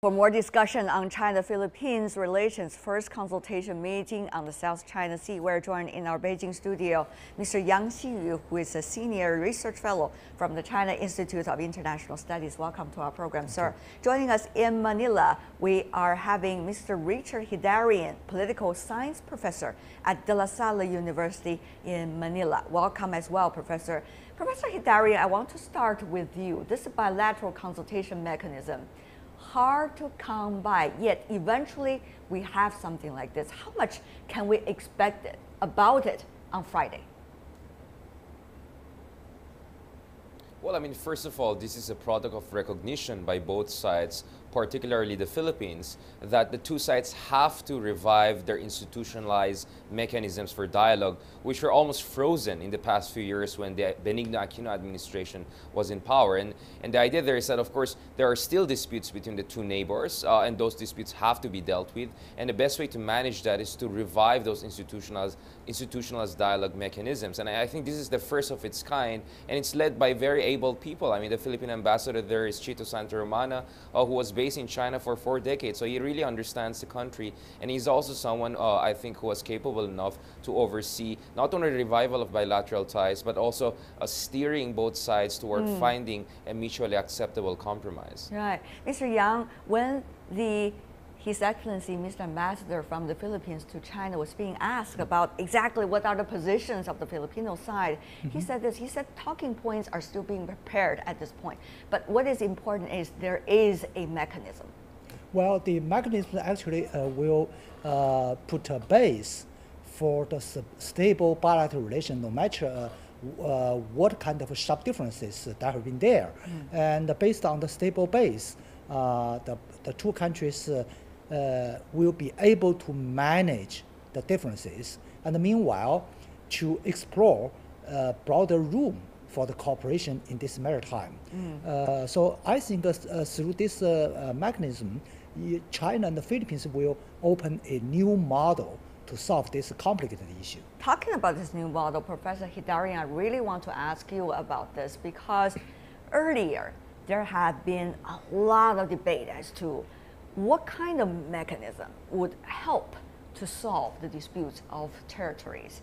For more discussion on China-Philippines relations first consultation meeting on the South China Sea, we're joined in our Beijing studio Mr. Yang Xiyu, who is a senior research fellow from the China Institute of International Studies. Welcome to our program, sir. Joining us in Manila, we are having Mr. Richard Hidarian, political science professor at De La Salle University in Manila. Welcome as well, Professor. Professor Hidarian, I want to start with you. This bilateral consultation mechanism, hard to come by, yet eventually we have something like this. How much can we expect about it on Friday? Well, I mean, first of all, this is a product of recognition by both sides, particularly the Philippines, that the two sides have to revive their institutionalized mechanisms for dialogue, which were almost frozen in the past few years when the Benigno Aquino administration was in power. And the idea there is that, of course, there are still disputes between the two neighbors, and those disputes have to be dealt with. And the best way to manage that is to revive those institutionalized dialogue mechanisms. And I think this is the first of its kind, and it's led by very able people. I mean, the Philippine ambassador there is Chito Santa Romana, who was based in China for 4 decades, so he really understands the country, and he's also someone I think who was capable enough to oversee not only the revival of bilateral ties, but also steering both sides toward finding a mutually acceptable compromise. Right. Mr. Yang, when His Excellency, Mr. Ambassador from the Philippines to China was being asked about exactly what are the positions of the Filipino side, he said this, he said talking points are still being prepared at this point. But what is important is there is a mechanism. Well, the mechanism actually will put a base for the stable bilateral relation, no matter what kind of sharp differences that have been there. And based on the stable base, the two countries will be able to manage the differences, and meanwhile to explore broader room for the cooperation in this maritime. So I think through this mechanism, China and the Philippines will open a new model to solve this complicated issue. Talking about this new model, Professor Hidarian, I really want to ask you about this because earlier there had been a lot of debate as to what kind of mechanism would help to solve the disputes of territories.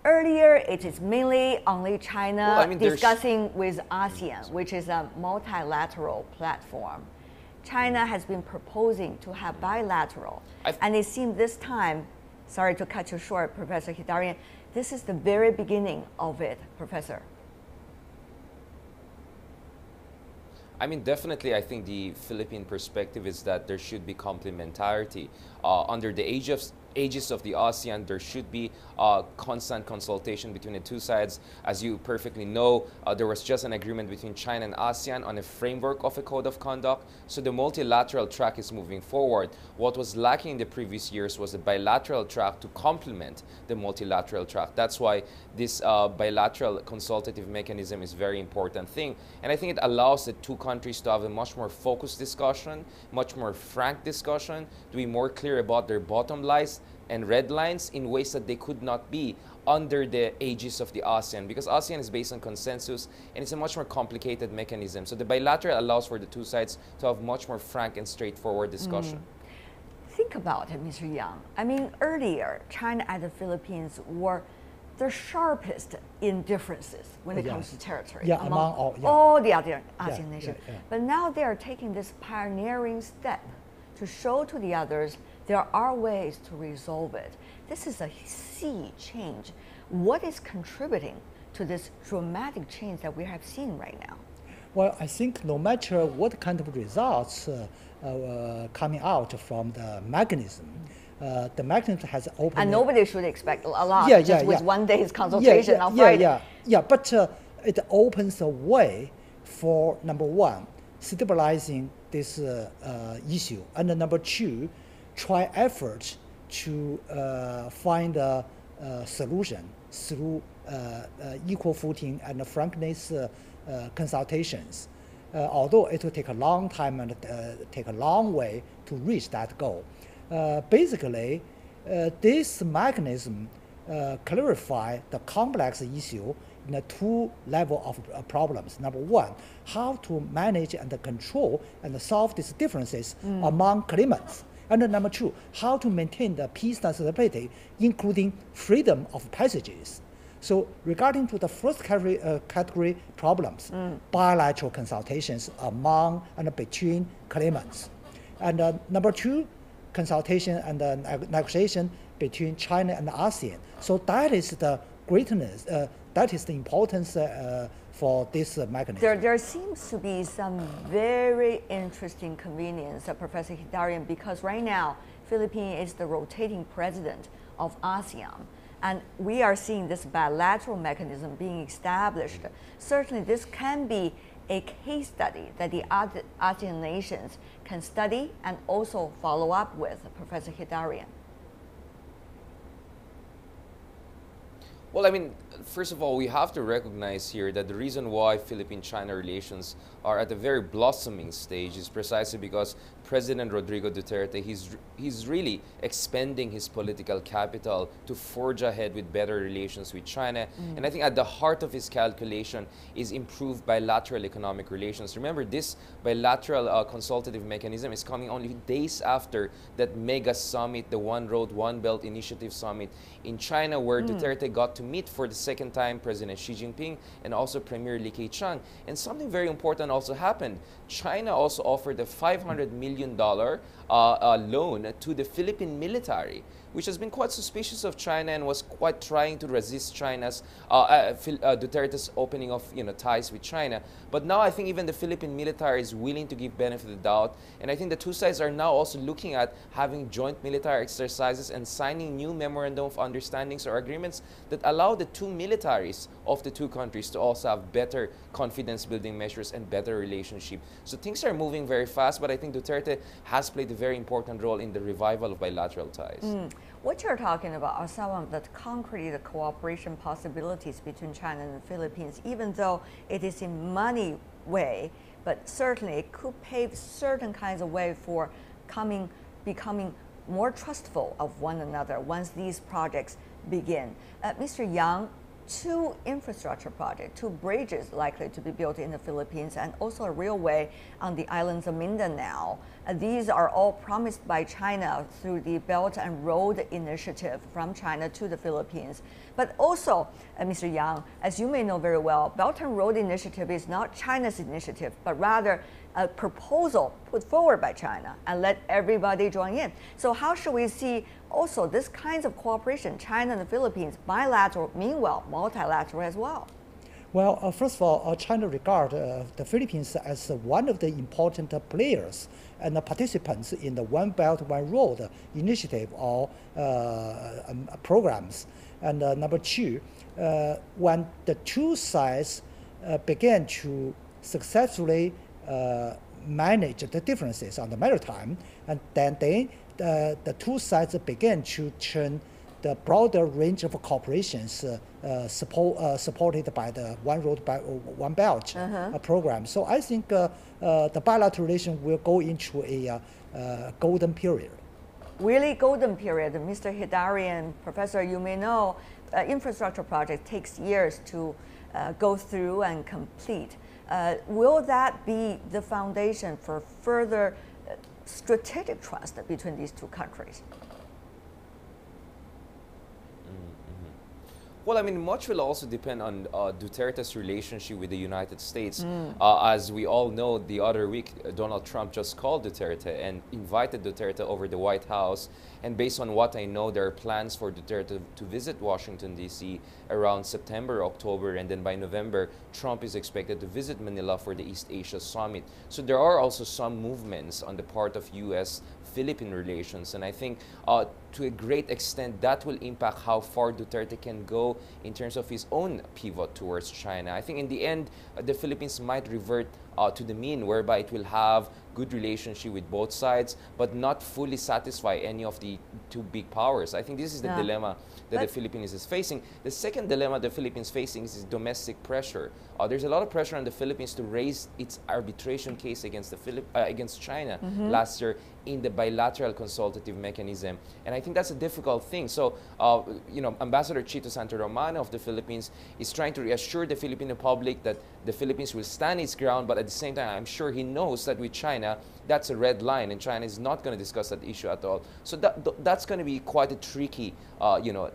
Earlier, it is mainly only China discussing with ASEAN, which is a multilateral platform. China has been proposing to have bilateral, and it seems this time, sorry to cut you short, Professor Hidarian, this is the very beginning of it, Professor. I mean, definitely, I think the Philippine perspective is that there should be complementarity. Under the aegis of the ASEAN, there should be constant consultation between the two sides. As you perfectly know, there was just an agreement between China and ASEAN on a framework of a code of conduct. So the multilateral track is moving forward. What was lacking in the previous years was a bilateral track to complement the multilateral track. That's why this bilateral consultative mechanism is a very important thing. And I think it allows the two countries to have a much more focused discussion, much more frank discussion, to be more clear about their bottom lines and red lines in ways that they could not be under the aegis of the ASEAN, because ASEAN is based on consensus and it's a much more complicated mechanism. So the bilateral allows for the two sides to have much more frank and straightforward discussion. Think about it, Mr. Yang. I mean, earlier, China and the Philippines were the sharpest in differences when it comes to territory among all the other ASEAN nations. But now they are taking this pioneering step to show to the others there are ways to resolve it. This is a sea change. What is contributing to this dramatic change that we have seen right now? Well, I think no matter what kind of results coming out from the mechanism has opened. And nobody should expect a lot just with 1 day's consultation on Friday. But it opens a way for, number one, stabilizing this issue, and number two, try efforts to find a solution through equal footing and frankness consultations. Although it will take a long time and take a long way to reach that goal. Basically, this mechanism clarify the complex issue two levels of problems. Number one, how to manage and control and solve these differences among claimants. And number two, how to maintain the peace and stability, including freedom of passages. So regarding to the first category problems, bilateral consultations among and between claimants. And number two, consultation and negotiation between China and ASEAN. So that is the greatness, that is the importance for this mechanism. There seems to be some very interesting convenience, Professor Hidarian, because right now, Philippines is the rotating president of ASEAN. And we are seeing this bilateral mechanism being established. Certainly, this can be a case study that the ASEAN nations can study and also follow up with, Professor Hidarian. Well, I mean, first of all, we have to recognize here that the reason why Philippine-China relations are at a very blossoming stage is precisely because President Rodrigo Duterte, he's really expending his political capital to forge ahead with better relations with China. And I think at the heart of his calculation is improved bilateral economic relations. Remember, this bilateral consultative mechanism is coming only days after that mega summit, the One Road, One Belt Initiative Summit in China, where Duterte got to meet for the second time President Xi Jinping and also Premier Li Keqiang. And something very important also happened. China also offered a $500 million loan to the Philippine military, which has been quite suspicious of China and was quite trying to resist China's Duterte's opening of ties with China. But now I think even the Philippine military is willing to give benefit of the doubt, and I think the two sides are now also looking at having joint military exercises and signing new memorandum of understandings or agreements that allow the two militaries of the two countries to also have better confidence building measures and better relationship. So things are moving very fast, but I think Duterte has played a very important role in the revival of bilateral ties. What you're talking about are some of the concrete cooperation possibilities between China and the Philippines, even though it is in money way, but certainly it could pave certain kinds of way for becoming more trustful of one another once these projects begin. Mr. Yang, two infrastructure projects, two bridges likely to be built in the Philippines, and also a railway on the islands of Mindanao. These are all promised by China through the Belt and Road Initiative from China to the Philippines. But also, Mr. Yang, as you may know very well, Belt and Road Initiative is not China's initiative, but rather a proposal put forward by China and let everybody join in. So how should we see also this kinds of cooperation, China and the Philippines, bilateral, meanwhile multilateral as well? Well, first of all, China regards the Philippines as one of the important players and participants in the One Belt, One Road initiative or programs. And number two, when the two sides began to successfully manage the differences on the maritime, and then the two sides began to turn the broader range of cooperations supported by the One Road, One Belt program. So I think the bilateral relation will go into a golden period. Really golden period. Mr. Hidarian, Professor, you may know infrastructure project takes years to go through and complete. Will that be the foundation for further strategic trust between these two countries? Well, I mean, much will also depend on Duterte's relationship with the United States. As we all know, the other week, Donald Trump just called Duterte and invited Duterte over the White House. And based on what I know, there are plans for Duterte to visit Washington, D.C. around September, October, and then by November, Trump is expected to visit Manila for the East Asia Summit. So there are also some movements on the part of U.S.-Philippine relations. And I think to a great extent, that will impact how far Duterte can go in terms of his own pivot towards China. I think in the end, the Philippines might revert to the mean, whereby it will have good relationship with both sides, but not fully satisfy any of the two big powers. I think this is the dilemma that the Philippines is facing. The second dilemma the Philippines is facing is domestic pressure. There's a lot of pressure on the Philippines to raise its arbitration case against against China last year in the bilateral consultative mechanism, and I think that's a difficult thing. So, Ambassador Chito Santo Romano of the Philippines is trying to reassure the Filipino public that the Philippines will stand its ground, but at the same time, I'm sure he knows that with China, that's a red line, and China is not going to discuss that issue at all. So that's going to be quite a tricky,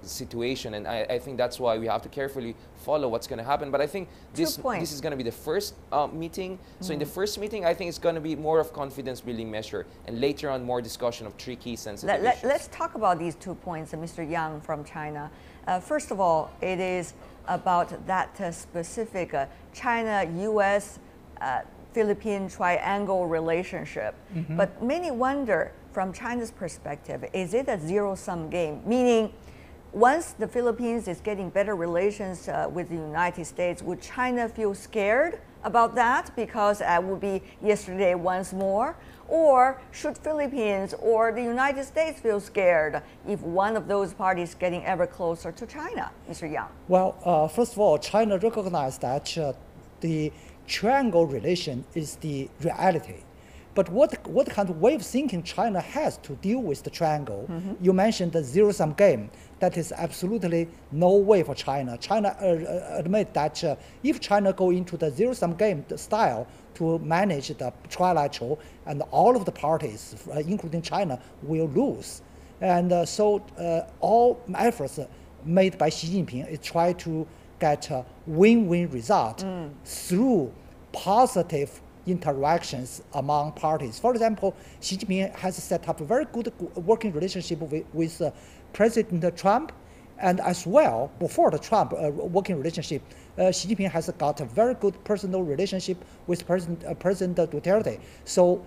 situation, and I think that's why we have to carefully follow what's going to happen. But I think this is going to be the first meeting. So in the first meeting, I think it's going to be more of confidence-building measure, and later on more discussion of tricky, sensitive issues. Let's talk about these 2 points, Mr. Yang from China. First of all, it is about that specific China-U.S. Philippine triangle relationship. But many wonder, from China's perspective, is it a zero-sum game? Meaning, once the Philippines is getting better relations with the United States, would China feel scared about that because it would be yesterday once more? Or should Philippines or the United States feel scared if one of those parties is getting ever closer to China? Mr. Yang. Well, first of all, China recognized that the triangle relation is the reality. But what kind of way of thinking China has to deal with the triangle? You mentioned the zero-sum game. That is absolutely no way for China. China admit that if China go into the zero-sum game style to manage the trilateral, and all of the parties, including China, will lose. And so all efforts made by Xi Jinping is try to get a win-win result through positive interactions among parties. For example, Xi Jinping has set up a very good working relationship with President Trump, and as well, before the Trump working relationship, Xi Jinping has got a very good personal relationship with President Duterte. So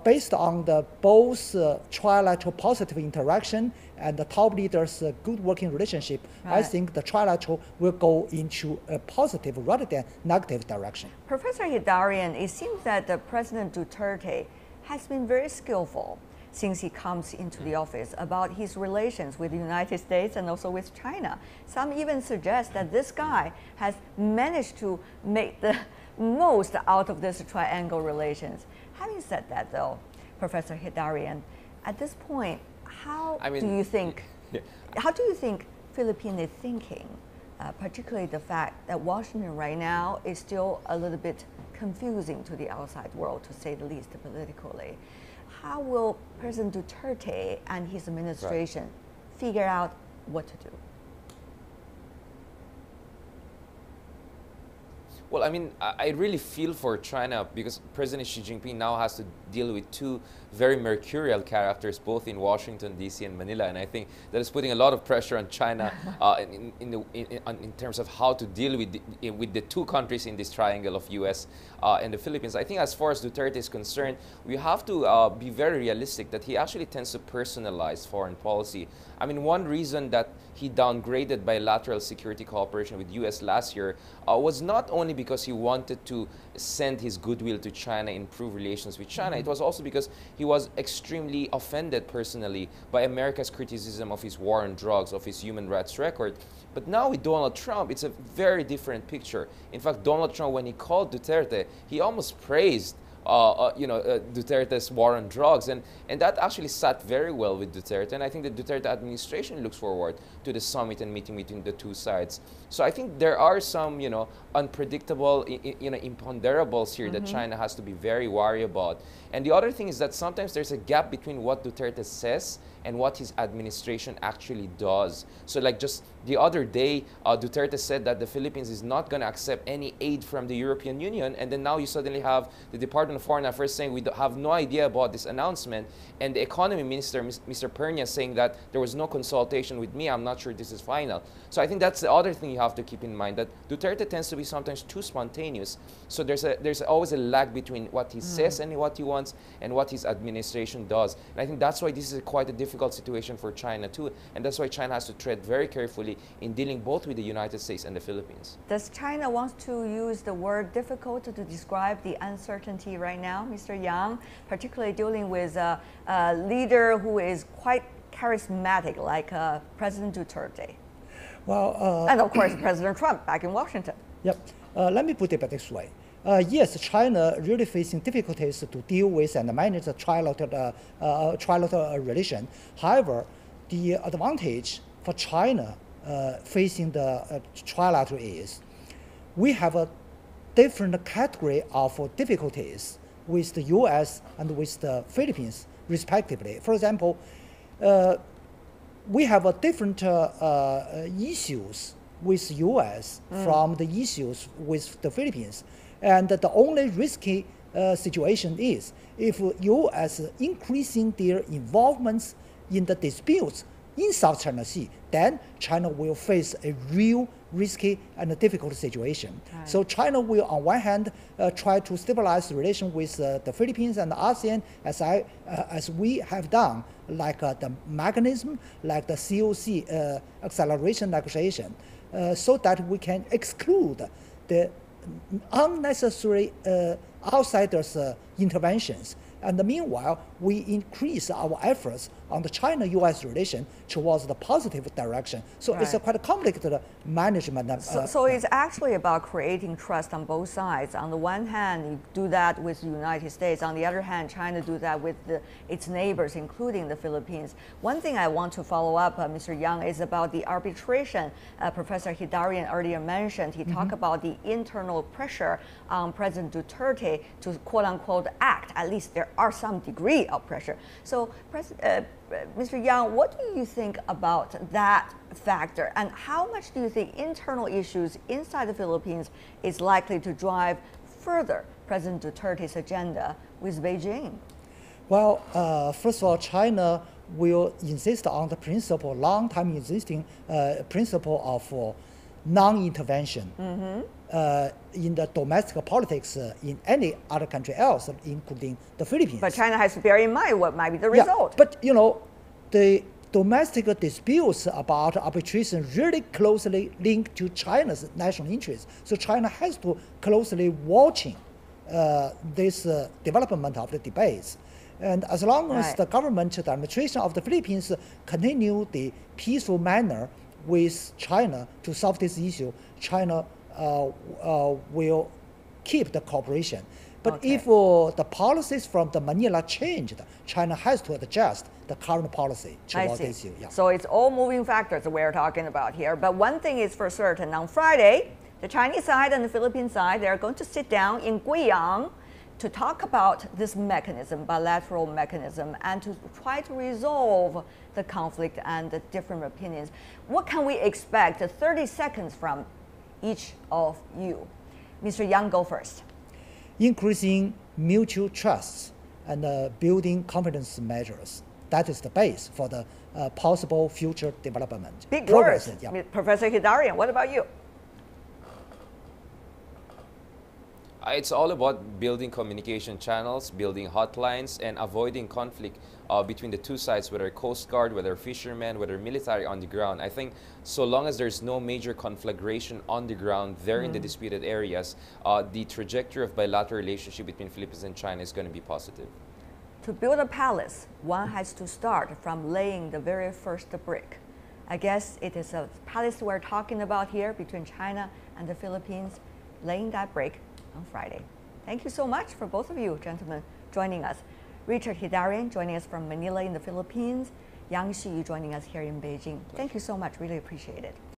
based on the both trilateral positive interaction and the top leaders' good working relationship, I think the trilateral will go into a positive rather than negative direction. Professor Hidarian, it seems that President Duterte has been very skillful since he comes into the office about his relations with the United States and also with China. Some even suggest that this guy has managed to make the most out of this triangle relations. Having said that, though, Professor Hidarian, at this point, how do you think Philippines is thinking, particularly the fact that Washington right now is still a little bit confusing to the outside world, to say the least, politically? How will President Duterte and his administration figure out what to do? Well, I mean, I really feel for China because President Xi Jinping now has to deal with two very mercurial characters, both in Washington, D.C. and Manila. And I think that is putting a lot of pressure on China in terms of how to deal with the two countries in this triangle of U.S. And the Philippines. I think as far as Duterte is concerned, we have to be very realistic that he actually tends to personalize foreign policy. I mean, one reason that he downgraded bilateral security cooperation with U.S. last year was not only because he wanted to send his goodwill to China, improve relations with China. It was also because he was extremely offended personally by America's criticism of his war on drugs, of his human rights record. But now with Donald Trump, it's a very different picture. In fact, Donald Trump, when he called Duterte, he almost praised Duterte's war on drugs, and that actually sat very well with Duterte, and I think the Duterte administration looks forward to the summit and meeting between the two sides. So I think there are some, unpredictable, imponderables here that China has to be very wary about. And the other thing is that sometimes there's a gap between what Duterte says and what his administration actually does. So like just the other day, Duterte said that the Philippines is not going to accept any aid from the European Union, and then now you suddenly have the Department of Foreign Affairs saying we have no idea about this announcement, and the Economy Minister, Mr. Pernia, saying that there was no consultation with me, I'm not sure this is final. So I think that's the other thing you have to keep in mind, that Duterte tends to be sometimes too spontaneous. So there's always a lag between what he says and what he wants and what his administration does. And I think that's why this is quite a difficult situation for China too, and that's why China has to tread very carefully in dealing both with the United States and the Philippines. Does China want to use the word difficult to describe the uncertainty right now, Mr. Yang, particularly dealing with a leader who is quite charismatic, like President Duterte? Well, and of course, President Trump back in Washington. Yep. Let me put it this way. Yes, China really facing difficulties to deal with and manage the trilateral relation. However, the advantage for China facing the trilateral is we have a different category of difficulties with the U.S. and with the Philippines, respectively. For example, we have a different issues with U.S. from the issues with the Philippines. And the only risky situation is if U.S. increasing their involvements in the disputes in South China Sea, then China will face a real risky and difficult situation. Right. So China will, on one hand, try to stabilize the relation with the Philippines and the ASEAN, as we have done, like the mechanism, like the COC acceleration negotiation, so that we can exclude the unnecessary outsiders' interventions. And meanwhile, we increase our efforts on the China-U.S. relation towards the positive direction. So right. It's a quite complicated management. So it's actually about creating trust on both sides. On the one hand, you do that with the United States. On the other hand, China do that with its neighbors, including the Philippines. One thing I want to follow up, Mr. Yang, is about the arbitration. Professor Hidarian earlier mentioned, he talked about the internal pressure on President Duterte to quote-unquote act. At least there are some degree of pressure. So, Mr. Yang, what do you think about that factor, and how much do you think internal issues inside the Philippines is likely to drive further President Duterte's agenda with Beijing? Well, first of all, China will insist on the principle, long-time existing principle of non-intervention in the domestic politics in any other country else, including the Philippines. But China has to bear in mind what might be the result. Yeah, but the domestic disputes about arbitration really closely linked to China's national interests. So China has to closely watching this development of the debates. And as long as the government, the administration of the Philippines continue the peaceful manner with China to solve this issue, China will keep the cooperation. But if the policies from the Manila changed, China has to adjust the current policy towards this issue. Yeah. So it's all moving factors that we're talking about here. But one thing is for certain, on Friday, the Chinese side and the Philippine side, they're going to sit down in Guiyang to talk about this mechanism, bilateral mechanism, and to try to resolve the conflict and the different opinions. What can we expect? 30 seconds from each of you. Mr. Yang, go first. Increasing mutual trust and building confidence measures. That is the base for the possible future development. Big words. Yeah. Professor Hidarian, what about you? It's all about building communication channels, building hotlines, and avoiding conflict between the two sides, whether Coast Guard, whether fishermen, whether military on the ground. I think so long as there's no major conflagration on the ground there in the disputed areas, the trajectory of bilateral relationship between Philippines and China is going to be positive. To build a palace, one has to start from laying the very first brick. I guess it is a palace we're talking about here between China and the Philippines, laying that brick on Friday. Thank you so much for both of you, gentlemen, joining us. Richard Hidarian joining us from Manila in the Philippines, Yang Xiyu joining us here in Beijing. Thank you so much, really appreciate it.